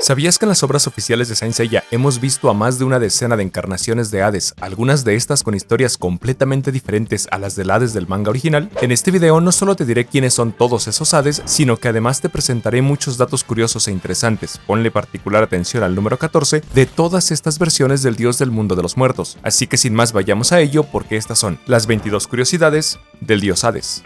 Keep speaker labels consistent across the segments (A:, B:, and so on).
A: ¿Sabías que en las obras oficiales de Saint Seiya hemos visto a más de una decena de encarnaciones de Hades, algunas de estas con historias completamente diferentes a las del Hades del manga original? En este video no solo te diré quiénes son todos esos Hades, sino que además te presentaré muchos datos curiosos e interesantes, ponle particular atención al número 14, de todas estas versiones del dios del mundo de los muertos. Así que sin más vayamos a ello porque estas son las 22 curiosidades del dios Hades.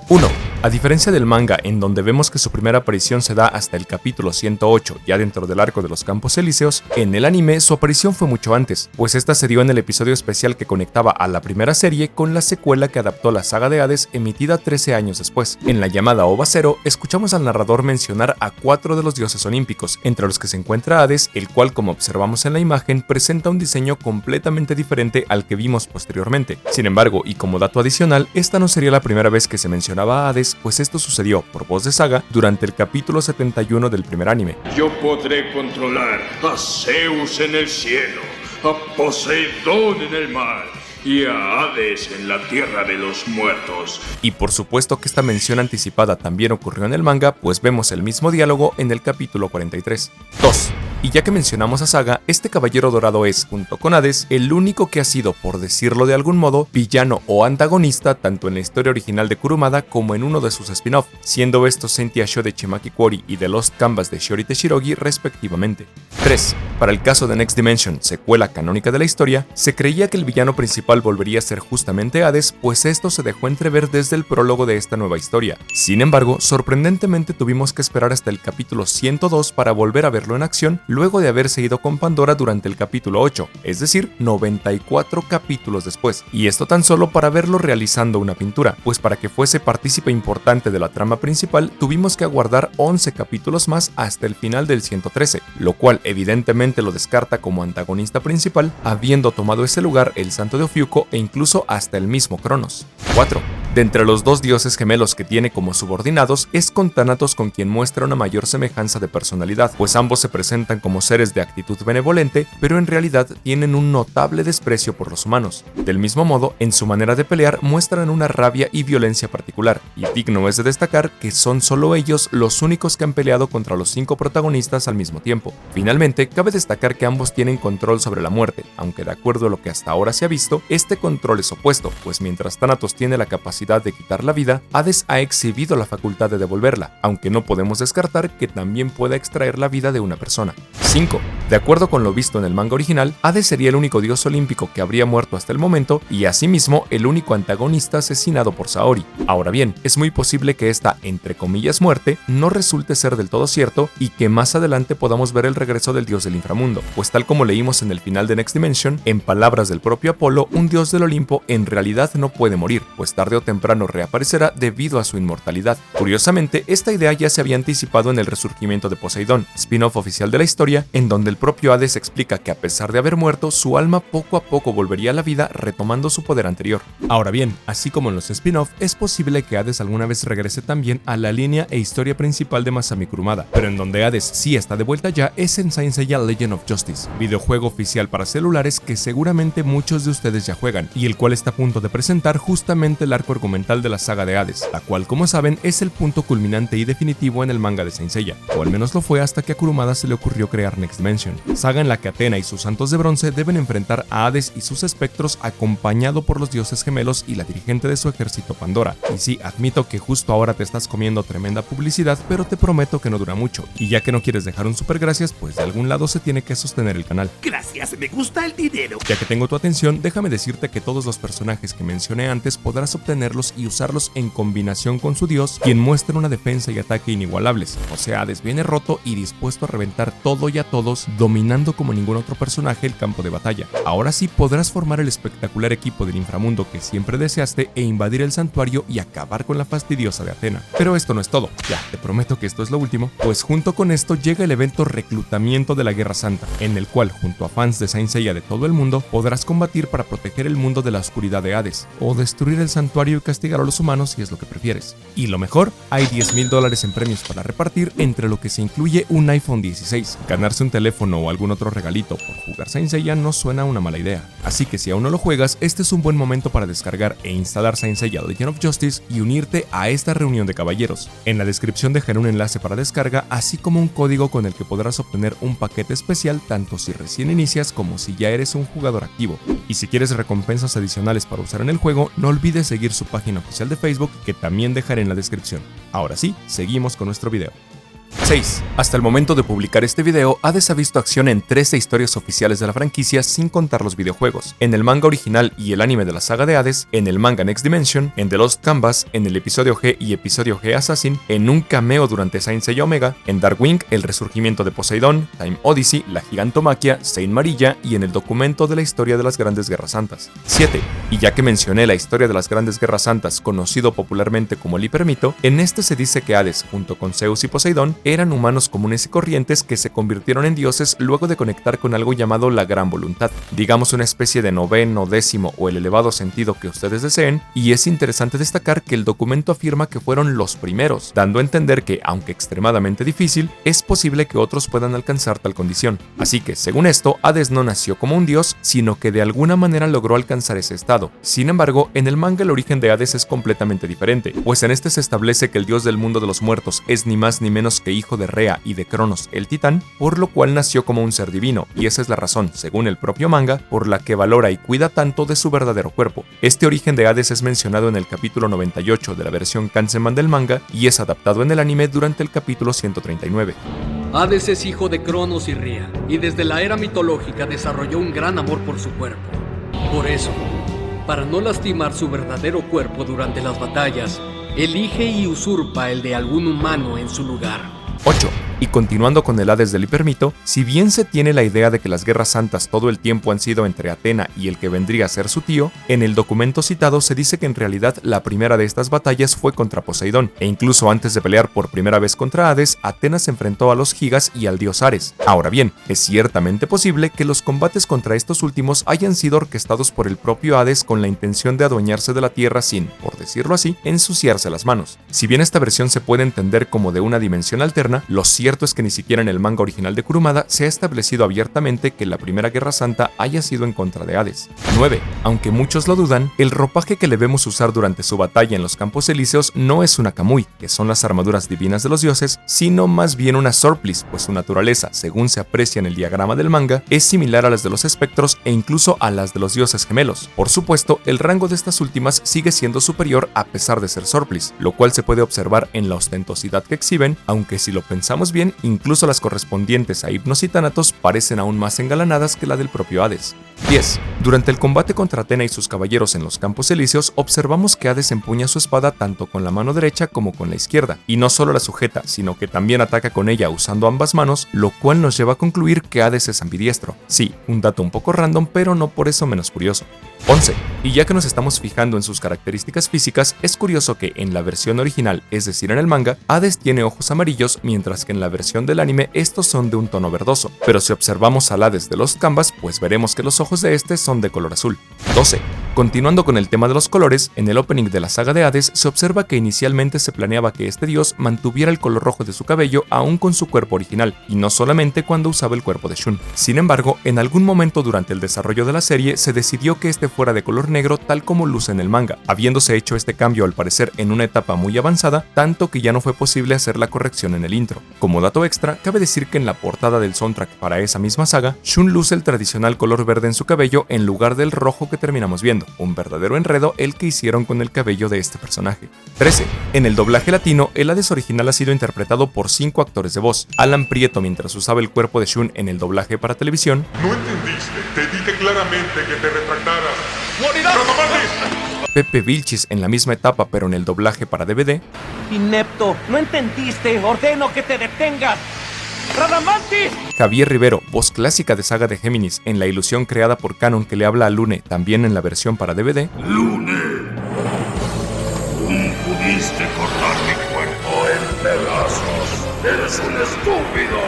A: 1. A diferencia del manga, en donde vemos que su primera aparición se da hasta el capítulo 108, ya dentro del arco de los Campos Elíseos, en el anime su aparición fue mucho antes, pues esta se dio en el episodio especial que conectaba a la primera serie con la secuela que adaptó la saga de Hades, emitida 13 años después. En la llamada OVA 0, escuchamos al narrador mencionar a 4 de los dioses olímpicos, entre los que se encuentra Hades, el cual, como observamos en la imagen, presenta un diseño completamente diferente al que vimos posteriormente. Sin embargo, y como dato adicional, esta no sería la primera vez que se mencionaba a Hades, pues esto sucedió, por voz de Saga, durante el capítulo 71 del primer anime.
B: Yo podré controlar a Zeus en el cielo, a Poseidón en el mar y a Hades en la tierra de los muertos.
A: Y por supuesto que esta mención anticipada también ocurrió en el manga, pues vemos el mismo diálogo en el capítulo 43. 2. Y ya que mencionamos a Saga, este caballero dorado es, junto con Hades, el único que ha sido, por decirlo de algún modo, villano o antagonista tanto en la historia original de Kurumada como en uno de sus spin-off, siendo estos Sentia Sho de Chimaki Quori y The Lost Canvas de Shiori Teshirogi respectivamente. 3. Para el caso de Next Dimension, secuela canónica de la historia, se creía que el villano principal volvería a ser justamente Hades, pues esto se dejó entrever desde el prólogo de esta nueva historia. Sin embargo, sorprendentemente tuvimos que esperar hasta el capítulo 102 para volver a verlo en acción, luego de haberse ido con Pandora durante el capítulo 8, es decir, 94 capítulos después, y esto tan solo para verlo realizando una pintura, pues para que fuese partícipe importante de la trama principal tuvimos que aguardar 11 capítulos más hasta el final del 113, lo cual evidentemente lo descarta como antagonista principal, habiendo tomado ese lugar el santo de Ofiuco e incluso hasta el mismo Cronos. 4. De entre los dos dioses gemelos que tiene como subordinados es con Thanatos con quien muestra una mayor semejanza de personalidad, pues ambos se presentan como seres de actitud benevolente, pero en realidad tienen un notable desprecio por los humanos. Del mismo modo, en su manera de pelear muestran una rabia y violencia particular, y digno es de destacar que son solo ellos los únicos que han peleado contra los 5 protagonistas al mismo tiempo. Finalmente, cabe destacar que ambos tienen control sobre la muerte, aunque de acuerdo a lo que hasta ahora se ha visto, este control es opuesto, pues mientras Thanatos tiene la capacidad de quitar la vida, Hades ha exhibido la facultad de devolverla, aunque no podemos descartar que también pueda extraer la vida de una persona. 5. De acuerdo con lo visto en el manga original, Hades sería el único dios olímpico que habría muerto hasta el momento y asimismo el único antagonista asesinado por Saori. Ahora bien, es muy posible que esta, entre comillas, muerte no resulte ser del todo cierto y que más adelante podamos ver el regreso del dios del inframundo, pues tal como leímos en el final de Next Dimension, en palabras del propio Apolo, un dios del Olimpo en realidad no puede morir, pues tarde o temprano reaparecerá debido a su inmortalidad. Curiosamente, esta idea ya se había anticipado en el resurgimiento de Poseidón, spin-off oficial de la historia, en donde el propio Hades explica que a pesar de haber muerto, su alma poco a poco volvería a la vida retomando su poder anterior. Ahora bien, así como en los spin-off, es posible que Hades alguna vez regrese también a la línea e historia principal de Masami Kurumada, pero en donde Hades sí está de vuelta ya es en Saint Seiya Legend of Justice, videojuego oficial para celulares que seguramente muchos de ustedes ya juegan, y el cual está a punto de presentar justamente el arco argumental de la saga de Hades, la cual, como saben, es el punto culminante y definitivo en el manga de Saint Seiya, o al menos lo fue hasta que a Kurumada se le ocurrió crear Next Dimension, saga en la que Athena y sus santos de bronce deben enfrentar a Hades y sus espectros acompañado por los dioses gemelos y la dirigente de su ejército Pandora. Y sí, admito que justo ahora te estás comiendo tremenda publicidad, pero te prometo que no dura mucho, y ya que no quieres dejar un super gracias, pues de algún lado se tiene que sostener el canal.
C: Gracias, me gusta el dinero.
A: Ya que tengo tu atención, déjame decirte que todos los personajes que mencioné antes podrás obtenerlos y usarlos en combinación con su dios, quien muestra una defensa y ataque inigualables. O sea, Hades viene roto y dispuesto a reventar todo y a todos, dominando como ningún otro personaje el campo de batalla. Ahora sí podrás formar el espectacular equipo del inframundo que siempre deseaste e invadir el santuario y acabar con la fastidiosa de Athena. Pero esto no es todo, ya, te prometo que esto es lo último, pues junto con esto llega el evento Reclutamiento de la Guerra Santa, en el cual junto a fans de Saint Seiya de todo el mundo podrás combatir para proteger el mundo de la oscuridad de Hades, o destruir el santuario y castigar a los humanos si es lo que prefieres. Y lo mejor, hay $10,000 en premios para repartir, entre lo que se incluye un iPhone 16, ganar darse un teléfono o algún otro regalito por jugar Saint Seiya no suena una mala idea. Así que si aún no lo juegas, este es un buen momento para descargar e instalar Saint Seiya Legend of Justice y unirte a esta reunión de caballeros. En la descripción dejaré un enlace para descarga, así como un código con el que podrás obtener un paquete especial tanto si recién inicias como si ya eres un jugador activo. Y si quieres recompensas adicionales para usar en el juego, no olvides seguir su página oficial de Facebook, que también dejaré en la descripción. Ahora sí, seguimos con nuestro video. 6. Hasta el momento de publicar este video, Hades ha visto acción en 13 historias oficiales de la franquicia sin contar los videojuegos, en el manga original y el anime de la saga de Hades, en el manga Next Dimension, en The Lost Canvas, en el episodio G y episodio G Assassin, en un cameo durante Saint Seiya Omega, en Darkwing, el resurgimiento de Poseidón, Time Odyssey, la Gigantomaquia, Saint Marilla y en el documento de la historia de las Grandes Guerras Santas. 7. Y ya que mencioné la historia de las Grandes Guerras Santas, conocido popularmente como el Hipermito, en este se dice que Hades, junto con Zeus y Poseidón, eran humanos comunes y corrientes que se convirtieron en dioses luego de conectar con algo llamado la Gran Voluntad, digamos una especie de noveno, décimo o el elevado sentido que ustedes deseen, y es interesante destacar que el documento afirma que fueron los primeros, dando a entender que, aunque extremadamente difícil, es posible que otros puedan alcanzar tal condición. Así que, según esto, Hades no nació como un dios, sino que de alguna manera logró alcanzar ese estado. Sin embargo, en el manga el origen de Hades es completamente diferente, pues en este se establece que el dios del mundo de los muertos es ni más ni menos que hijo de Rea y de Cronos el titán, por lo cual nació como un ser divino, y esa es la razón, según el propio manga, por la que valora y cuida tanto de su verdadero cuerpo. Este origen de Hades es mencionado en el capítulo 98 de la versión Kanzenban del manga y es adaptado en el anime durante el capítulo 139.
D: Hades es hijo de Cronos y Rea, y desde la era mitológica desarrolló un gran amor por su cuerpo. Por eso, para no lastimar su verdadero cuerpo durante las batallas, elige y usurpa el de algún humano en su lugar.
A: 8. Y continuando con el Hades del Hipermito, si bien se tiene la idea de que las guerras santas todo el tiempo han sido entre Atena y el que vendría a ser su tío, en el documento citado se dice que en realidad la primera de estas batallas fue contra Poseidón, e incluso antes de pelear por primera vez contra Hades, Atena se enfrentó a los Gigas y al dios Ares. Ahora bien, es ciertamente posible que los combates contra estos últimos hayan sido orquestados por el propio Hades con la intención de adueñarse de la tierra sin, por decirlo así, ensuciarse las manos. Si bien esta versión se puede entender como de una dimensión alterna, lo cierto es que ni siquiera en el manga original de Kurumada se ha establecido abiertamente que la primera guerra santa haya sido en contra de Hades. 9. Aunque muchos lo dudan, el ropaje que le vemos usar durante su batalla en los Campos Elíseos no es una kamui, que son las armaduras divinas de los dioses, sino más bien una sorplis, pues su naturaleza, según se aprecia en el diagrama del manga, es similar a las de los espectros e incluso a las de los dioses gemelos. Por supuesto, el rango de estas últimas sigue siendo superior a pesar de ser sorplis, lo cual se puede observar en la ostentosidad que exhiben, aunque si lo pensamos bien, incluso las correspondientes a Hypnos y Thanatos parecen aún más engalanadas que la del propio Hades. 10. Durante el combate contra Atena y sus caballeros en los Campos Elíseos, observamos que Hades empuña su espada tanto con la mano derecha como con la izquierda, y no solo la sujeta, sino que también ataca con ella usando ambas manos, lo cual nos lleva a concluir que Hades es ambidiestro. Sí, un dato un poco random, pero no por eso menos curioso. 11. Y ya que nos estamos fijando en sus características físicas, es curioso que en la versión original, es decir en el manga, Hades tiene ojos amarillos, mientras que en la versión del anime estos son de un tono verdoso, pero si observamos al Hades de Lost Canvas, pues veremos que los ojos de este son de color azul. 12. Continuando con el tema de los colores, en el opening de la saga de Hades se observa que inicialmente se planeaba que este dios mantuviera el color rojo de su cabello aún con su cuerpo original, y no solamente cuando usaba el cuerpo de Shun. Sin embargo, en algún momento durante el desarrollo de la serie se decidió que este fuera de color negro tal como luce en el manga, habiéndose hecho este cambio al parecer en una etapa muy avanzada, tanto que ya no fue posible hacer la corrección en el intro. Como dato extra, cabe decir que en la portada del soundtrack para esa misma saga, Shun luce el tradicional color verde en su cabello en lugar del rojo que terminamos viendo, un verdadero enredo el que hicieron con el cabello de este personaje. 13. En el doblaje latino, el Hades original ha sido interpretado por 5 actores de voz. Alan Prieto mientras usaba el cuerpo de Shun en el doblaje para televisión.
E: No entendiste, te dije claramente que te retractaras.
A: Pepe Vilchis en la misma etapa pero en el doblaje para DVD.
F: Inepto, no entendiste, ordeno que te detengas. ¡Radamantis!
A: Javier Rivero, voz clásica de Saga de Géminis en la ilusión creada por Canon que le habla a Lune, también en la versión para DVD.
B: Lune, pudiste cortar mi cuerpo en pedazos. Eres un estúpido.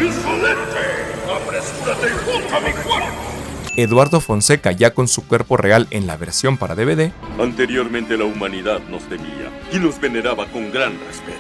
B: ¡Insolente! ¡Apresúrate y junta mi cuerpo!
A: Eduardo Fonseca, ya con su cuerpo real en la versión para DVD.
G: Anteriormente la humanidad nos temía y nos veneraba con gran respeto.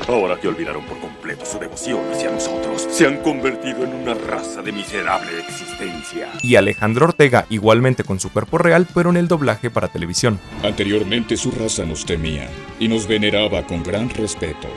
G: Ahora que olvidaron por completo su devoción hacia nosotros, se han convertido en una raza de miserable existencia.
A: Y Alejandro Ortega, igualmente con su cuerpo real, pero en el doblaje para televisión.
H: Anteriormente su raza nos temía y nos veneraba con gran respeto.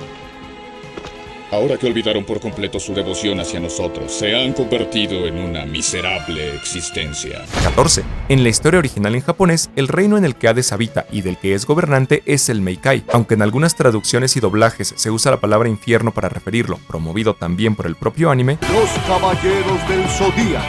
H: Ahora que olvidaron por completo su devoción hacia nosotros, se han convertido en una miserable existencia.
A: 14. En la historia original en japonés, el reino en el que Hades habita y del que es gobernante es el Meikai, aunque en algunas traducciones y doblajes se usa la palabra infierno para referirlo, promovido también por el propio anime.
I: Los Caballeros del Zodíaco,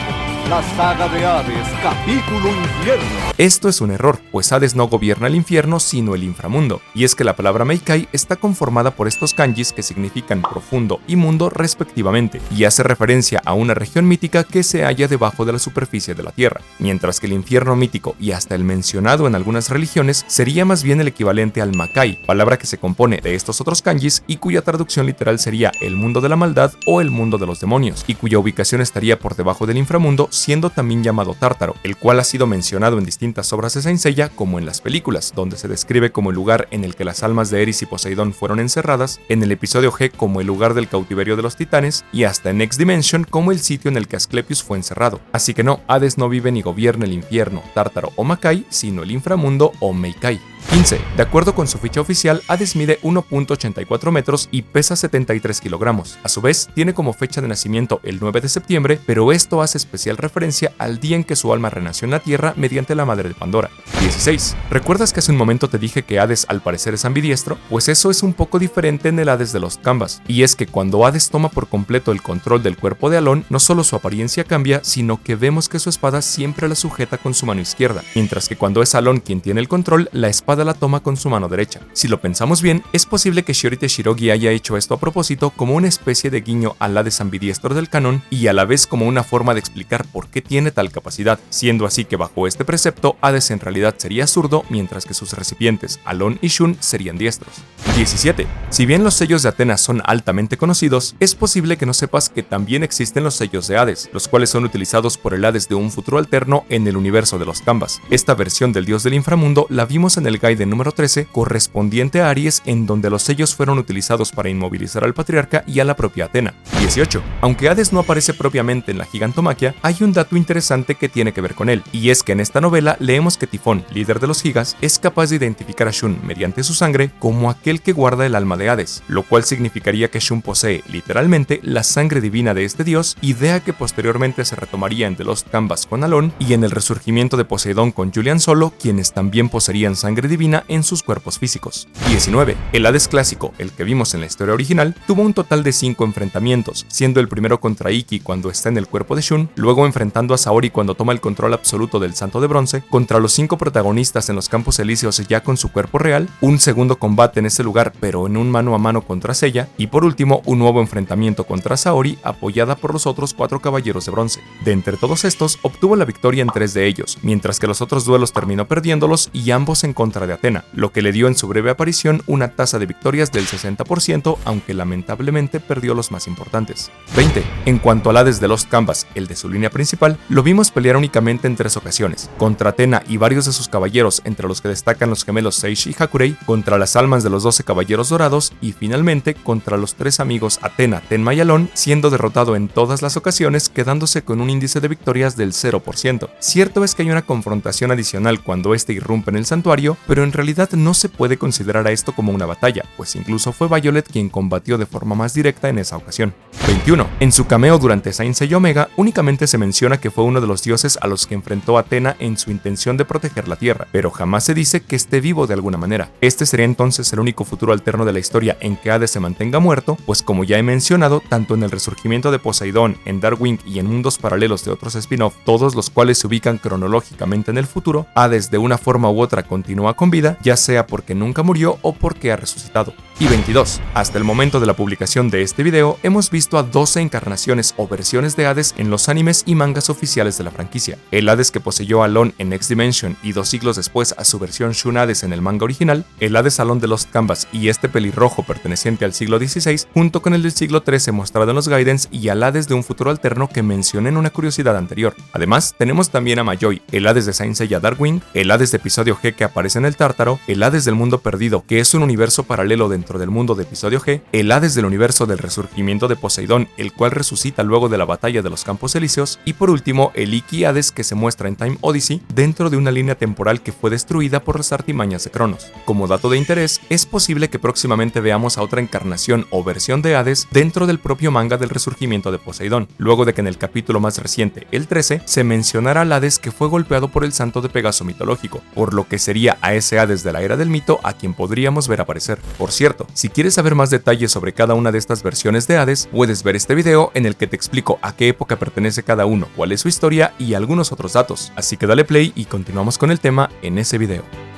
I: la saga de Hades, capítulo Infierno.
A: Esto es un error, pues Hades no gobierna el infierno, sino el inframundo, y es que la palabra Meikai está conformada por estos kanjis que significan profundo y mundo respectivamente, y hace referencia a una región mítica que se halla debajo de la superficie de la tierra, mientras que el infierno mítico y hasta el mencionado en algunas religiones sería más bien el equivalente al Makai, palabra que se compone de estos otros kanjis y cuya traducción literal sería el mundo de la maldad o el mundo de los demonios, y cuya ubicación estaría por debajo del inframundo, siendo también llamado Tártaro, el cual ha sido mencionado en distintas obras de Saint Seiya como en las películas, donde se describe como el lugar en el que las almas de Eris y Poseidón fueron encerradas, en el episodio G como el lugar del cautiverio de los titanes, y hasta en Next Dimension como el sitio en el que Asclepius fue encerrado. Así que no, Hades no vive ni gobierna el infierno, Tártaro o Makai, sino el inframundo o Meikai. 15. De acuerdo con su ficha oficial, Hades mide 1.84 metros y pesa 73 kilogramos. A su vez, tiene como fecha de nacimiento el 9 de septiembre, pero esto hace especial referencia al día en que su alma renació en la Tierra mediante la madre de Pandora. 16. ¿Recuerdas que hace un momento te dije que Hades al parecer es ambidiestro? Pues eso es un poco diferente en el Hades de Lost Canvas, y es que cuando Hades toma por completo el control del cuerpo de Alon, no solo su apariencia cambia, sino que vemos que su espada siempre la sujeta con su mano izquierda, mientras que cuando es Alon quien tiene el control, la espada la toma con su mano derecha. Si lo pensamos bien, es posible que Shiori Teshirogi haya hecho esto a propósito como una especie de guiño al Hades ambidiestro del canon y a la vez como una forma de explicar por qué tiene tal capacidad, siendo así que bajo este precepto Hades en realidad sería zurdo, mientras que sus recipientes Alon y Shun serían diestros. 17. Si bien los sellos de Athena son altamente conocidos, es posible que no sepas que también existen los sellos de Hades, los cuales son utilizados por el Hades de un futuro alterno en el universo de los Canvas. Esta versión del dios del inframundo la vimos en el Gaiden número 13, correspondiente a Aries, en donde los sellos fueron utilizados para inmovilizar al patriarca y a la propia Athena. 18. Aunque Hades no aparece propiamente en la gigantomaquia, hay un dato interesante que tiene que ver con él, y es que en esta novela leemos que Tifón, líder de los gigas, es capaz de identificar a Shun mediante su sangre como aquel que guarda el alma de Hades, lo cual significaría que Shun posee, literalmente, la sangre divina de este dios, idea que posteriormente se retomaría en The Lost Canvas con Alon y en el resurgimiento de Poseidón con Julian Solo, quienes también poseerían sangre divina en sus cuerpos físicos. 19. El Hades clásico, el que vimos en la historia original, tuvo un total de 5 enfrentamientos, siendo el primero contra Ikki cuando está en el cuerpo de Shun, luego enfrentando a Saori cuando toma el control absoluto del Santo de Bronce, contra los 5 protagonistas en los Campos Elíseos ya con su cuerpo real, un segundo combate en ese lugar pero en un mano a mano contra Seiya, y por último un nuevo enfrentamiento contra Saori apoyada por los otros 4 caballeros de bronce. De entre todos estos, obtuvo la victoria en 3 de ellos, mientras que los otros duelos terminó perdiéndolos y ambos en contra de Athena, lo que le dio en su breve aparición una tasa de victorias del 60%, aunque lamentablemente perdió los más importantes. 20. En cuanto al Hades de Lost Canvas, el de su línea principal, lo vimos pelear únicamente en 3 ocasiones, contra Athena y varios de sus caballeros, entre los que destacan los gemelos Seishi y Hakurei, contra las almas de los 12 caballeros dorados y finalmente contra los 3 amigos Athena, Tenma y Alon, siendo derrotado en todas las ocasiones, quedándose con un índice de victorias del 0%. Cierto es que hay una confrontación adicional cuando este irrumpe en el santuario, pero en realidad no se puede considerar a esto como una batalla, pues incluso fue Violet quien combatió de forma más directa en esa ocasión. 21. En su cameo durante Saint Seiya Omega, únicamente se menciona que fue uno de los dioses a los que enfrentó Athena en su intención de proteger la Tierra, pero jamás se dice que esté vivo de alguna manera. Este sería entonces el único futuro alterno de la historia en que Hades se mantenga muerto, pues como ya he mencionado, tanto en el resurgimiento de Poseidón, en Darkwing y en mundos paralelos de otros spin-off, todos los cuales se ubican cronológicamente en el futuro, Hades de una forma u otra continúa con vida, ya sea porque nunca murió o porque ha resucitado. Y 22. Hasta el momento de la publicación de este video, hemos visto a 12 encarnaciones o versiones de Hades en los animes y mangas oficiales de la franquicia. El Hades que poseyó a Alon en Next Dimension y 2 siglos después a su versión Shun Hades en el manga original, el Hades Alon de Lost Canvas y este pelirrojo perteneciente al siglo XVI, junto con el del siglo XIII mostrado en los Gaidens y al Hades de un futuro alterno que mencioné en una curiosidad anterior. Además, tenemos también a Mayoi, el Hades de Saint Seiya Darkwing, el Hades de episodio G que aparece en el Tártaro, el Hades del mundo perdido, que es un universo paralelo dentro dentro del mundo de episodio G, el Hades del universo del resurgimiento de Poseidón, el cual resucita luego de la batalla de los Campos Elíseos, y por último el Iki Hades que se muestra en Time Odyssey dentro de una línea temporal que fue destruida por las artimañas de Cronos. Como dato de interés, es posible que próximamente veamos a otra encarnación o versión de Hades dentro del propio manga del resurgimiento de Poseidón, luego de que en el capítulo más reciente, el 13, se mencionara al Hades que fue golpeado por el santo de Pegaso mitológico, por lo que sería a ese Hades de la era del mito a quien podríamos ver aparecer. Por cierto, si quieres saber más detalles sobre cada una de estas versiones de Hades, puedes ver este video en el que te explico a qué época pertenece cada uno, cuál es su historia y algunos otros datos, así que dale play y continuamos con el tema en ese video.